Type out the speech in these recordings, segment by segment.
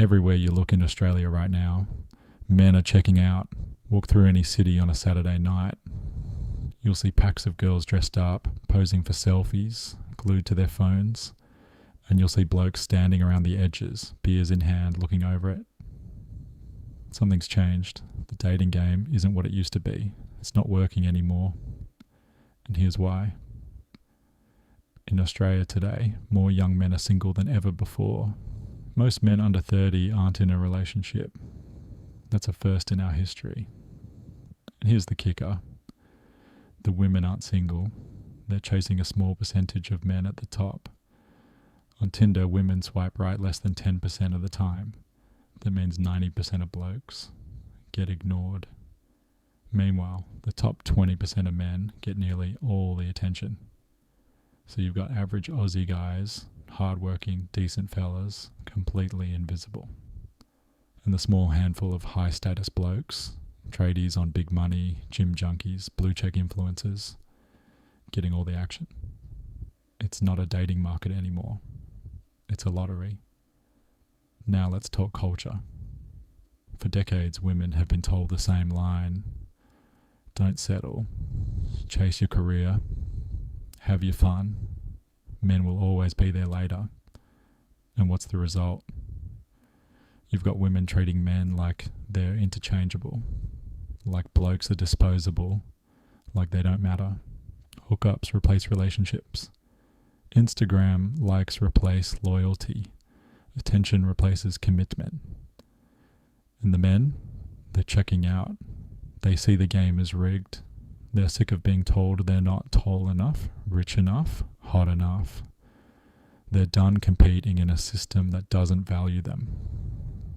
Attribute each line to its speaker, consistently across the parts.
Speaker 1: Everywhere you look in Australia right now, men are checking out. Walk through any city on a Saturday night, you'll see packs of girls dressed up, posing for selfies, glued to their phones, and you'll see blokes standing around the edges, beers in hand, looking over it. Something's changed. The dating game isn't what it used to be. It's not working anymore. And here's why. In Australia today, more young men are single than ever before. Most men under 30 aren't in a relationship. That's a first in our history. And here's the kicker. The women aren't single. They're chasing a small percentage of men at the top. On Tinder, women swipe right less than 10% of the time. That means 90% of blokes get ignored. Meanwhile, the top 20% of men get nearly all the attention. So you've got average Aussie guys, hardworking, decent fellas, completely invisible. And the small handful of high-status blokes, tradies on big money, gym junkies, blue-check influencers, getting all the action. It's not a dating market anymore. It's a lottery. Now let's talk culture. For decades, women have been told the same line. Don't settle. Chase your career. Have your fun. Men will always be there later. And what's the result? You've got women treating men like they're interchangeable, like blokes are disposable, like they don't matter. Hookups replace relationships. Instagram likes replace loyalty. Attention replaces commitment. And the men, they're checking out. They see the game is rigged. They're sick of being told they're not tall enough, rich enough, hot enough. They're done competing in a system that doesn't value them.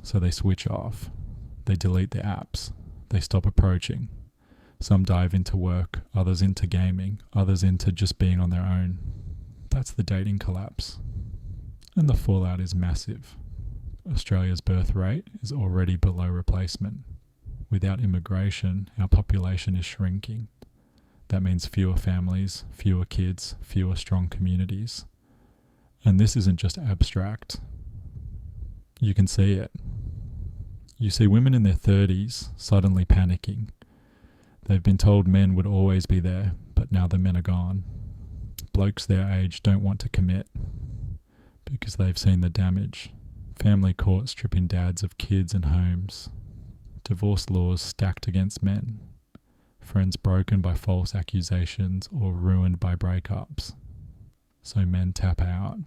Speaker 1: So they switch off. They delete their apps. They stop approaching. Some dive into work, others into gaming, others into just being on their own. That's the dating collapse. And the fallout is massive. Australia's birth rate is already below replacement. Without immigration, our population is shrinking. That means fewer families, fewer kids, fewer strong communities. And this isn't just abstract. You can see it. You see women in their 30s suddenly panicking. They've been told men would always be there, but now the men are gone. Blokes their age don't want to commit because they've seen the damage. Family court stripping dads of kids and homes. Divorce laws stacked against men. Friends broken by false accusations or ruined by breakups. So men tap out.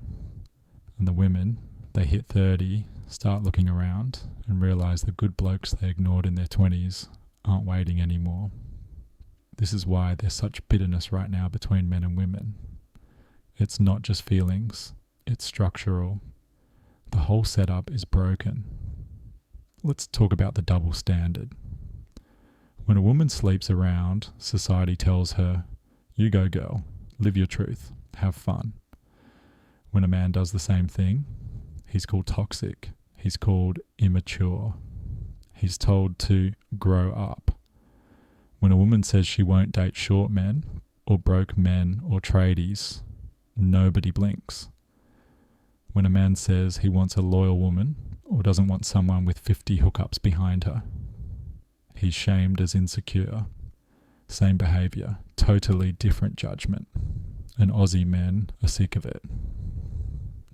Speaker 1: And the women, they hit 30, start looking around and realise the good blokes they ignored in their 20s aren't waiting anymore. This is why there's such bitterness right now between men and women. It's not just feelings, it's structural. The whole setup is broken. Let's talk about the double standard. When a woman sleeps around, society tells her, you go girl, live your truth, have fun. When a man does the same thing, he's called toxic, he's called immature. He's told to grow up. When a woman says she won't date short men, or broke men, or tradies, nobody blinks. When a man says he wants a loyal woman, or doesn't want someone with 50 hookups behind her, he's shamed as insecure. Same behaviour, totally different judgment. And Aussie men are sick of it.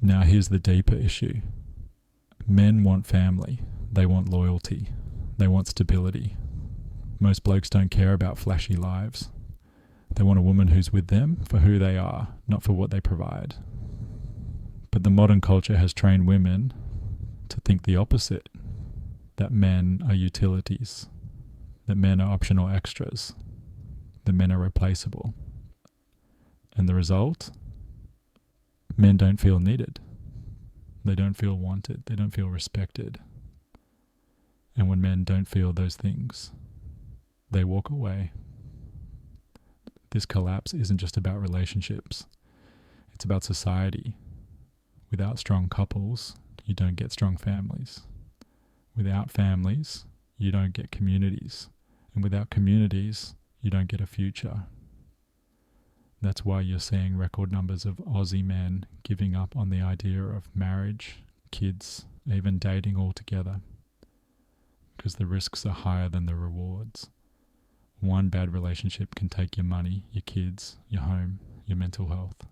Speaker 1: Now here's the deeper issue. Men want family. They want loyalty. They want stability. Most blokes don't care about flashy lives. They want a woman who's with them for who they are, not for what they provide. But the modern culture has trained women to think the opposite, that men are utilities, that men are optional extras, that men are replaceable. And the result? Men don't feel needed. They don't feel wanted. They don't feel respected. And when men don't feel those things, they walk away. This collapse isn't just about relationships. It's about society. Without strong couples, you don't get strong families. Without families, you don't get communities. And without communities, you don't get a future. That's why you're seeing record numbers of Aussie men giving up on the idea of marriage, kids, even dating altogether, because the risks are higher than the rewards. One bad relationship can take your money, your kids, your home, your mental health.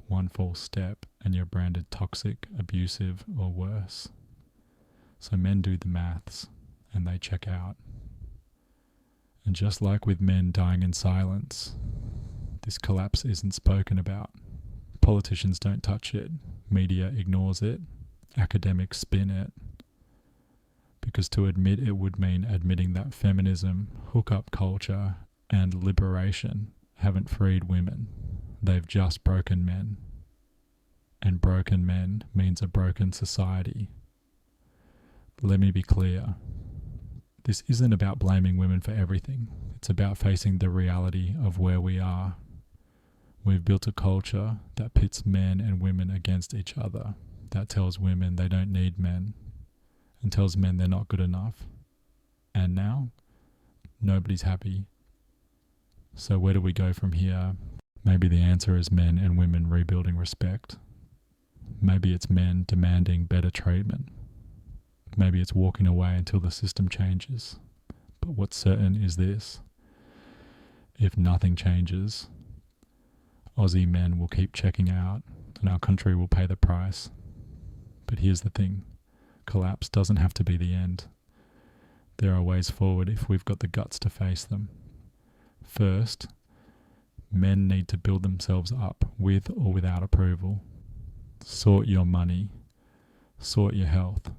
Speaker 1: One false step and you're branded toxic, abusive, or worse. So men do the maths and they check out. And just like with men dying in silence, this collapse isn't spoken about. Politicians don't touch it, media ignores it, academics spin it. Because to admit it would mean admitting that feminism, hookup culture, and liberation haven't freed women. They've just broken men. And broken men means a broken society. Let me be clear. This isn't about blaming women for everything. It's about facing the reality of where we are. We've built a culture that pits men and women against each other, that tells women they don't need men, and tells men they're not good enough. And now, nobody's happy. So where do we go from here? Maybe the answer is men and women rebuilding respect. Maybe it's men demanding better treatment. Maybe it's walking away until the system changes. But what's certain is this: if nothing changes, Aussie men will keep checking out and our country will pay the price. But here's the thing: collapse doesn't have to be the end. There are ways forward if we've got the guts to face them. First, men need to build themselves up with or without approval. Sort your money. Sort your health.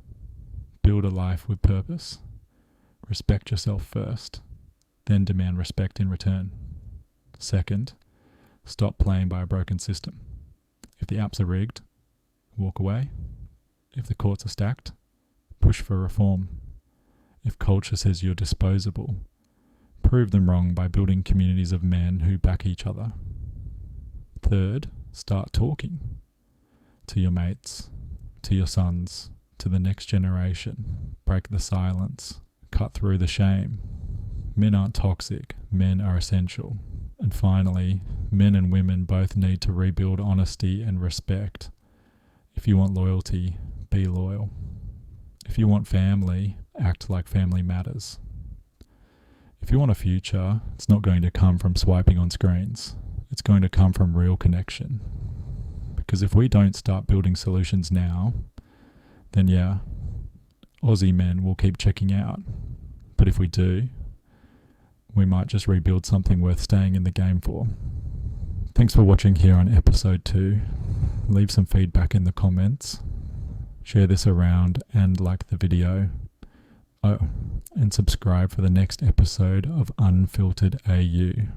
Speaker 1: Build a life with purpose. Respect yourself first, then demand respect in return. Second, stop playing by a broken system. If the apps are rigged, walk away. If the courts are stacked, push for reform. If culture says you're disposable, prove them wrong by building communities of men who back each other. Third, start talking to your mates, to your sons, to the next generation. Break the silence. Cut through the shame. Men aren't toxic. Men are essential. And finally, men and women both need to rebuild honesty and respect. If you want loyalty, be loyal. If you want family, act like family matters. If you want a future, it's not going to come from swiping on screens. It's going to come from real connection. Because if we don't start building solutions now, then yeah, Aussie men will keep checking out. But if we do, we might just rebuild something worth staying in the game for. Thanks for watching here on episode 2. Leave some feedback in the comments. Share this around and like the video. Oh, and subscribe for the next episode of unfilteredAU.